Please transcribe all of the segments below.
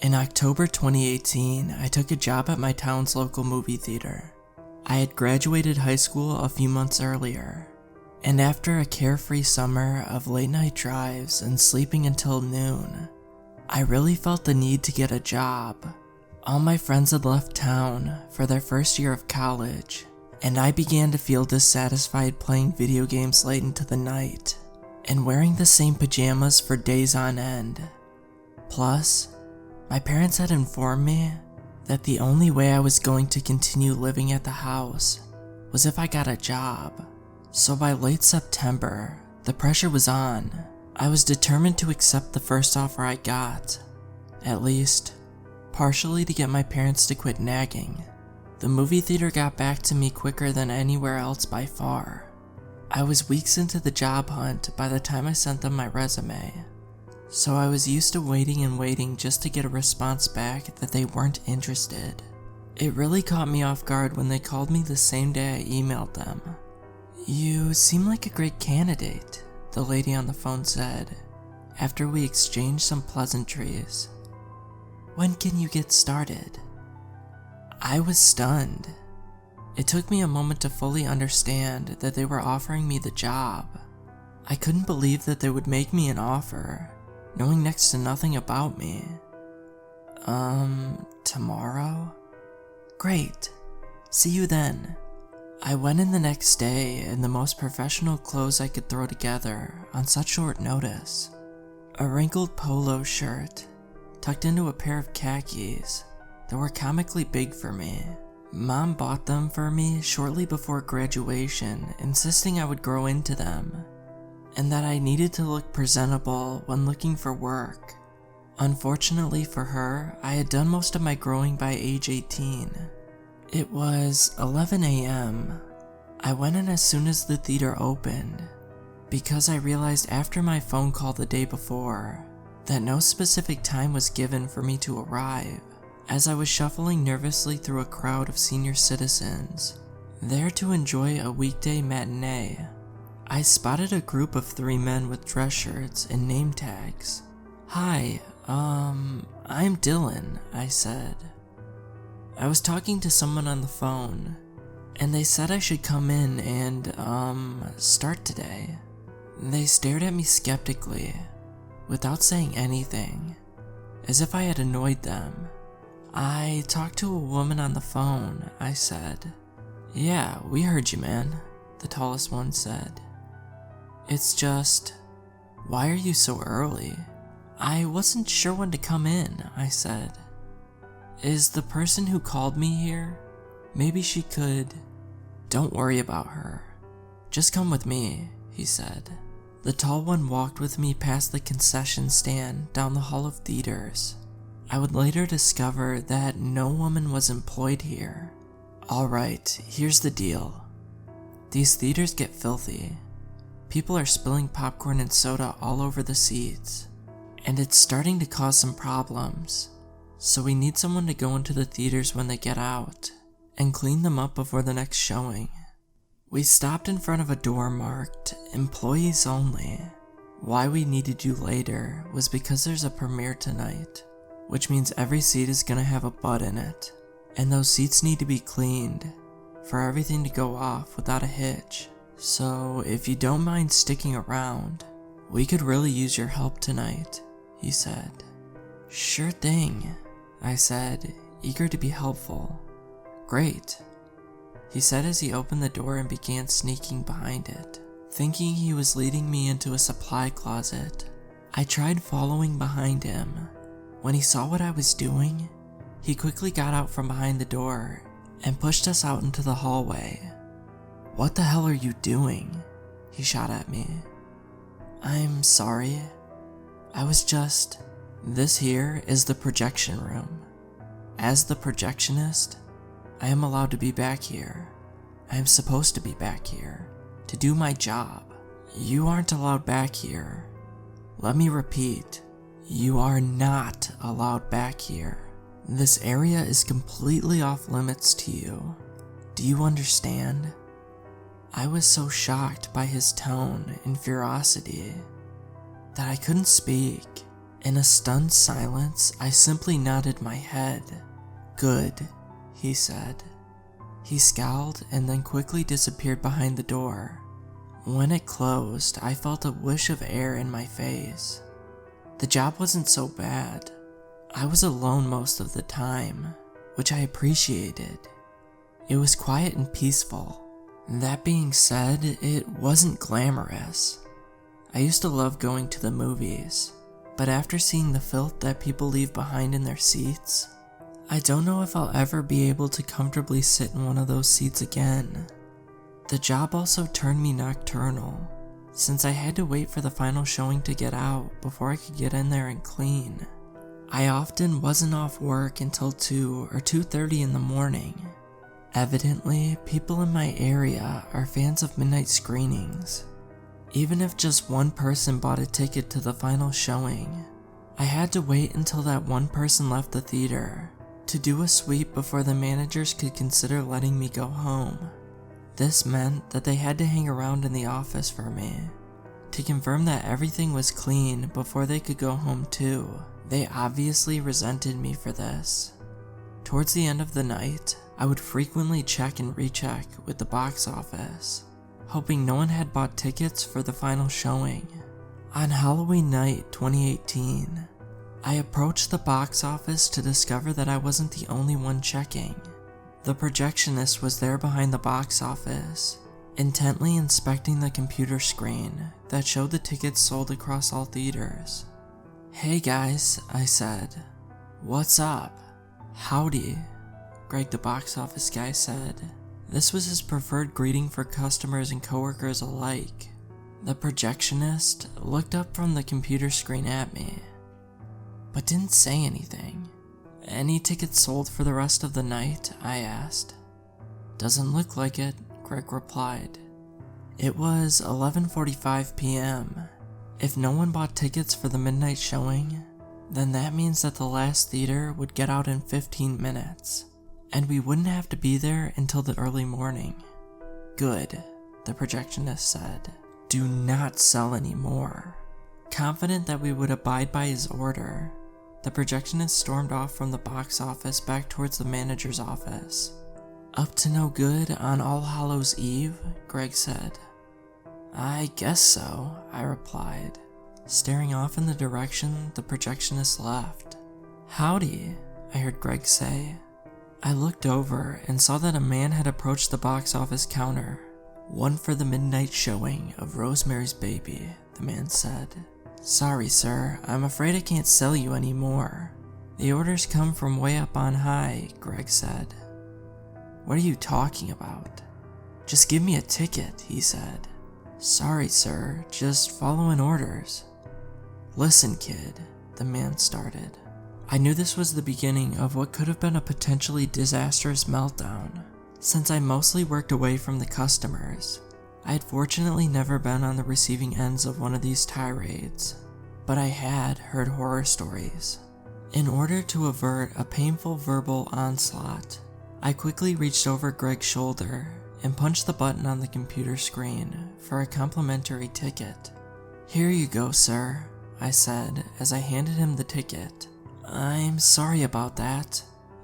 In October 2018, I took a job at my town's local movie theater. I had graduated high school a few months earlier, and after a carefree summer of late-night drives and sleeping until noon, I really felt the need to get a job. All my friends had left town for their first year of college, and I began to feel dissatisfied playing video games late into the night and wearing the same pajamas for days on end. Plus, my parents had informed me that the only way I was going to continue living at the house was if I got a job. So by late September, the pressure was on. I was determined to accept the first offer I got, at least partially to get my parents to quit nagging. The movie theater got back to me quicker than anywhere else by far. I was weeks into the job hunt by the time I sent them my resume, so I was used to waiting and waiting just to get a response back that they weren't interested. It really caught me off guard when they called me the same day I emailed them. "You seem like a great candidate," the lady on the phone said, after we exchanged some pleasantries. "When can you get started?" I was stunned. It took me a moment to fully understand that they were offering me the job. I couldn't believe that they would make me an offer, knowing next to nothing about me. Tomorrow? Great. See you then." I went in the next day in the most professional clothes I could throw together on such short notice. A wrinkled polo shirt, tucked into a pair of khakis that were comically big for me. Mom bought them for me shortly before graduation, insisting I would grow into them, and that I needed to look presentable when looking for work. Unfortunately for her, I had done most of my growing by age 18. It was 11 a.m. I went in as soon as the theater opened, because I realized after my phone call the day before that no specific time was given for me to arrive. As I was shuffling nervously through a crowd of senior citizens, there to enjoy a weekday matinee, I spotted a group of 3 men with dress shirts and name tags. "Hi, I'm Dylan," I said. I was talking to someone on the phone, and they said I should come in and, start today. They stared at me skeptically, without saying anything, as if I had annoyed them. "I talked to a woman on the phone," I said. "Yeah, we heard you, man," the tallest one said. "It's just, why are you so early?" "I wasn't sure when to come in," I said. "Is the person who called me here? Maybe she could—" "Don't worry about her. Just come with me," he said. The tall one walked with me past the concession stand down the hall of theaters. I would later discover that no woman was employed here. Alright, here's the deal. These theaters get filthy. People are spilling popcorn and soda all over the seats, and it's starting to cause some problems. So we need someone to go into the theaters when they get out and clean them up before the next showing. We stopped in front of a door marked "Employees Only." Why we needed you later was because there's a premiere tonight, which means every seat is gonna have a butt in it, and those seats need to be cleaned for everything to go off without a hitch. So if you don't mind sticking around, we could really use your help tonight, he said. Sure thing, I said, eager to be helpful. Great, he said as he opened the door and began sneaking behind it. Thinking he was leading me into a supply closet, I tried following behind him. When he saw what I was doing, he quickly got out from behind the door and pushed us out into the hallway. What the hell are you doing? He shot at me. I'm sorry. I was just... This here is the projection room. As the projectionist, I am allowed to be back here. I am supposed to be back here to do my job. You aren't allowed back here. Let me repeat. You are not allowed back here. This area is completely off limits to you. Do you understand? I was so shocked by his tone and ferocity that I couldn't speak, In a stunned silence, I simply nodded my head. "Good," he said. He scowled and then quickly disappeared behind the door. When it closed, I felt a whiff of air in my face. The job wasn't so bad. I was alone most of the time, which I appreciated. It was quiet and peaceful. That being said, it wasn't glamorous. I used to love going to the movies, but after seeing the filth that people leave behind in their seats, I don't know if I'll ever be able to comfortably sit in one of those seats again. The job also turned me nocturnal, since I had to wait for the final showing to get out before I could get in there and clean. I often wasn't off work until 2 or 2:30 in the morning. Evidently, people in my area are fans of midnight screenings. Even if just one person bought a ticket to the final showing, I had to wait until that one person left the theater to do a sweep before the managers could consider letting me go home. This meant that they had to hang around in the office for me to confirm that everything was clean before they could go home too. They obviously resented me for this. Towards the end of the night, I would frequently check and recheck with the box office, hoping no one had bought tickets for the final showing. On Halloween night 2018, I approached the box office to discover that I wasn't the only one checking. The projectionist was there behind the box office, intently inspecting the computer screen that showed the tickets sold across all theaters. "Hey guys," I said. "What's up?" "Howdy," Greg the box office guy said. This was his preferred greeting for customers and coworkers alike. The projectionist looked up from the computer screen at me, but didn't say anything. "Any tickets sold for the rest of the night?" I asked. "Doesn't look like it," Greg replied. It was 11:45 p.m. If no one bought tickets for the midnight showing, then that means that the last theater would get out in 15 minutes, and we wouldn't have to be there until the early morning. "Good," the projectionist said. "Do not sell any more." Confident that we would abide by his order, the projectionist stormed off from the box office back towards the manager's office. "Up to no good on All Hallows Eve?" Greg said. "I guess so," I replied, staring off in the direction the projectionist left. "Howdy," I heard Greg say. I looked over and saw that a man had approached the box office counter. "One for the midnight showing of Rosemary's Baby," the man said. "Sorry, sir, I'm afraid I can't sell you any more. The orders come from way up on high," Greg said. "What are you talking about? Just give me a ticket," he said. "Sorry, sir, just following orders." "Listen, kid," the man started. I knew this was the beginning of what could have been a potentially disastrous meltdown. Since I mostly worked away from the customers, I had fortunately never been on the receiving ends of one of these tirades, but I had heard horror stories. In order to avert a painful verbal onslaught, I quickly reached over Greg's shoulder and punched the button on the computer screen for a complimentary ticket. "Here you go, sir," I said as I handed him the ticket. "I'm sorry about that."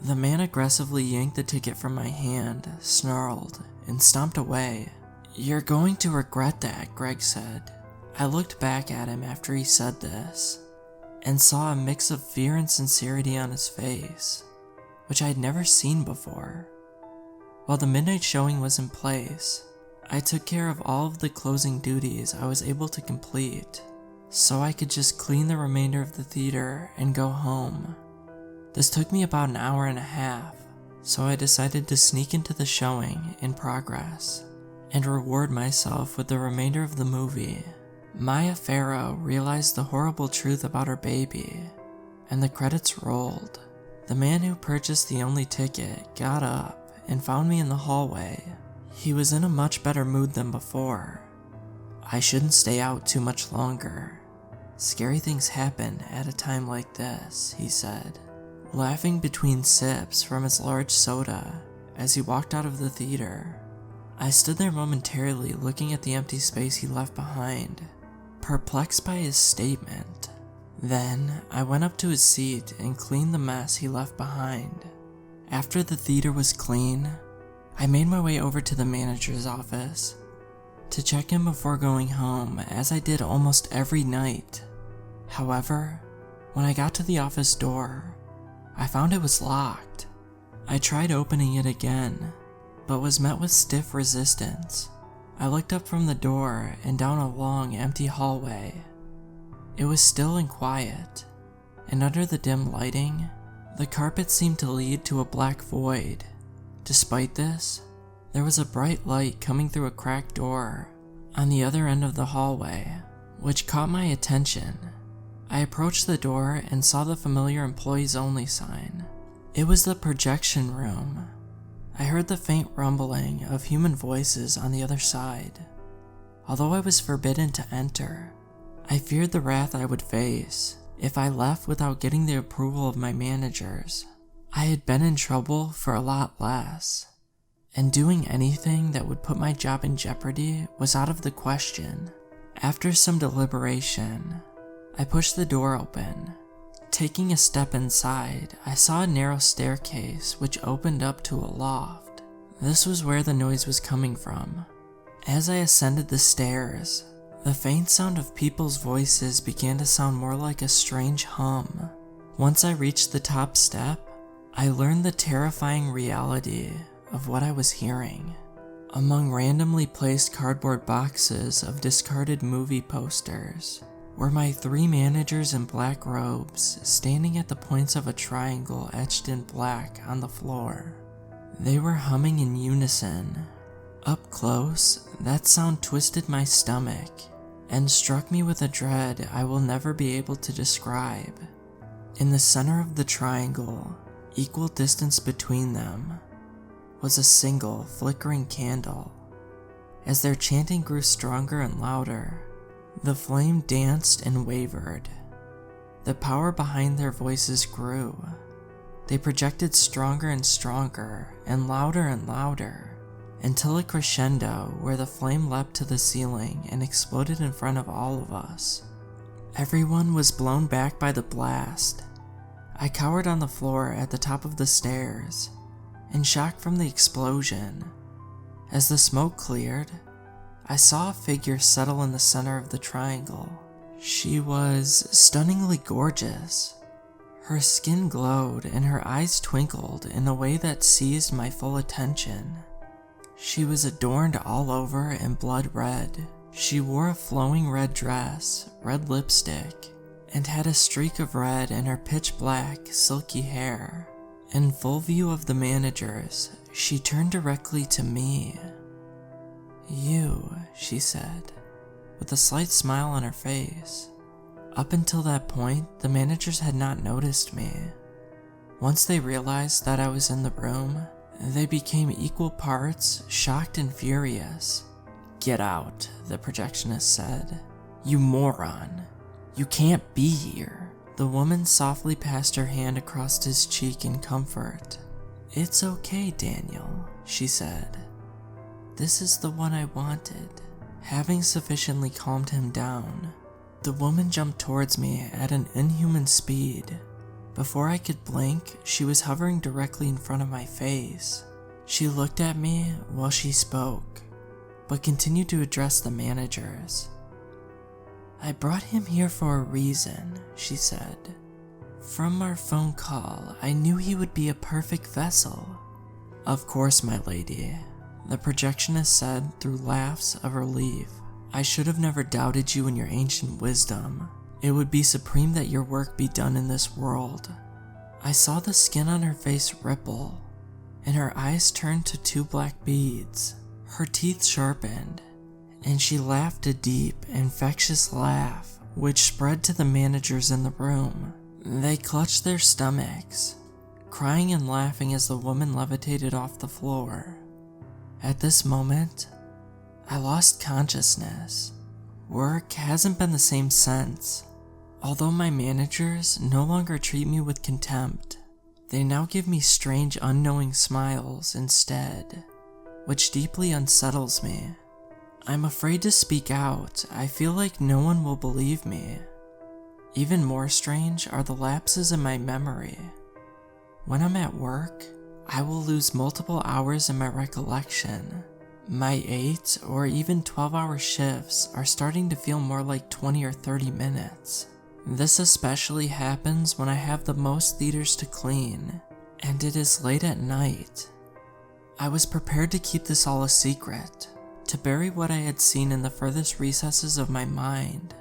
The man aggressively yanked the ticket from my hand, snarled, and stomped away. "You're going to regret that," Greg said. I looked back at him after he said this, and saw a mix of fear and sincerity on his face, which I had never seen before. While the midnight showing was in place, I took care of all of the closing duties I was able to complete, so I could just clean the remainder of the theater and go home. This took me about an hour and a half, so I decided to sneak into the showing in progress and reward myself with the remainder of the movie. Maya Farrow realized the horrible truth about her baby, and the credits rolled. The man who purchased the only ticket got up and found me in the hallway. He was in a much better mood than before. "I shouldn't stay out too much longer. Scary things happen at a time like this," he said, laughing between sips from his large soda as he walked out of the theater. I stood there momentarily looking at the empty space he left behind, perplexed by his statement. Then, I went up to his seat and cleaned the mess he left behind. After the theater was clean, I made my way over to the manager's office to check in before going home, as I did almost every night. However, when I got to the office door, I found it was locked. I tried opening it again, but was met with stiff resistance. I looked up from the door and down a long, empty hallway. It was still and quiet, and under the dim lighting, the carpet seemed to lead to a black void. Despite this, there was a bright light coming through a cracked door on the other end of the hallway, which caught my attention. I approached the door and saw the familiar employees only sign. It was the projection room. I heard the faint rumbling of human voices on the other side. Although I was forbidden to enter, I feared the wrath I would face if I left without getting the approval of my managers. I had been in trouble for a lot less, and doing anything that would put my job in jeopardy was out of the question. After some deliberation, I pushed the door open. Taking a step inside, I saw a narrow staircase which opened up to a loft. This was where the noise was coming from. As I ascended the stairs, the faint sound of people's voices began to sound more like a strange hum. Once I reached the top step, I learned the terrifying reality of what I was hearing. Among randomly placed cardboard boxes of discarded movie posters were my 3 managers in black robes standing at the points of a triangle etched in black on the floor. They were humming in unison. Up close, that sound twisted my stomach and struck me with a dread I will never be able to describe. In the center of the triangle, equal distance between them, was a single flickering candle. As their chanting grew stronger and louder, the flame danced and wavered. The power behind their voices grew. They projected stronger and stronger, and louder, until a crescendo where the flame leapt to the ceiling and exploded in front of all of us. Everyone was blown back by the blast. I cowered on the floor at the top of the stairs, in shock from the explosion. As the smoke cleared, I saw a figure settle in the center of the triangle. She was stunningly gorgeous. Her skin glowed and her eyes twinkled in a way that seized my full attention. She was adorned all over in blood red. She wore a flowing red dress, red lipstick, and had a streak of red in her pitch black, silky hair. In full view of the managers, she turned directly to me. "You," she said, with a slight smile on her face. Up until that point, the managers had not noticed me. Once they realized that I was in the room, they became equal parts shocked and furious. "Get out," the projectionist said. "You moron. You can't be here." The woman softly passed her hand across his cheek in comfort. "It's okay, Daniel," she said. "This is the one I wanted." Having sufficiently calmed him down, the woman jumped towards me at an inhuman speed. Before I could blink, she was hovering directly in front of my face. She looked at me while she spoke, but continued to address the managers. "I brought him here for a reason," she said. "From our phone call, I knew he would be a perfect vessel." "Of course, my lady," the projectionist said through laughs of relief. "I should have never doubted you and your ancient wisdom. It would be supreme that your work be done in this world." I saw the skin on her face ripple, and her eyes turned to 2 black beads. Her teeth sharpened, and she laughed a deep, infectious laugh, which spread to the managers in the room. They clutched their stomachs, crying and laughing as the woman levitated off the floor. At this moment, I lost consciousness. Work hasn't been the same since. Although my managers no longer treat me with contempt, they now give me strange unknowing smiles instead, which deeply unsettles me. I'm afraid to speak out. I feel like no one will believe me. Even more strange are the lapses in my memory. When I'm at work, I will lose multiple hours in my recollection. My 8 or even 12-hour shifts are starting to feel more like 20 or 30 minutes. This especially happens when I have the most theaters to clean, and it is late at night. I was prepared to keep this all a secret, to bury what I had seen in the furthest recesses of my mind.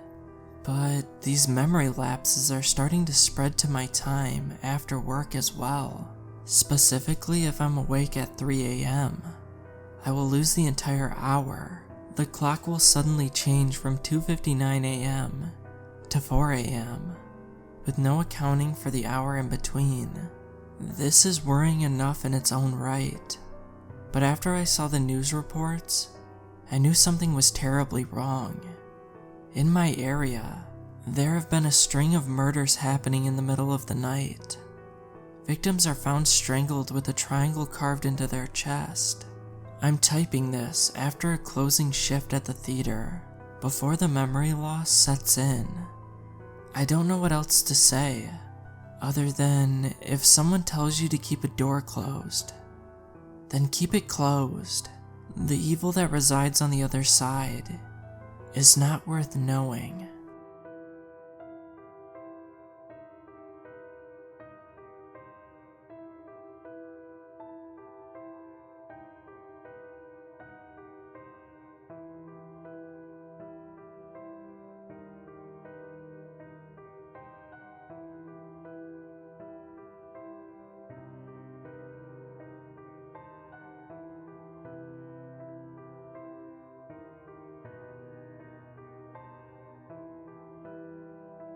But these memory lapses are starting to spread to my time after work as well. Specifically, if I'm awake at 3 a.m., I will lose the entire hour. The clock will suddenly change from 2:59 a.m. to 4 a.m., with no accounting for the hour in between. This is worrying enough in its own right, but after I saw the news reports, I knew something was terribly wrong. In my area, there have been a string of murders happening in the middle of the night. Victims are found strangled with a triangle carved into their chest. I'm typing this after a closing shift at the theater, before the memory loss sets in. I don't know what else to say, other than if someone tells you to keep a door closed, then keep it closed. The evil that resides on the other side is not worth knowing.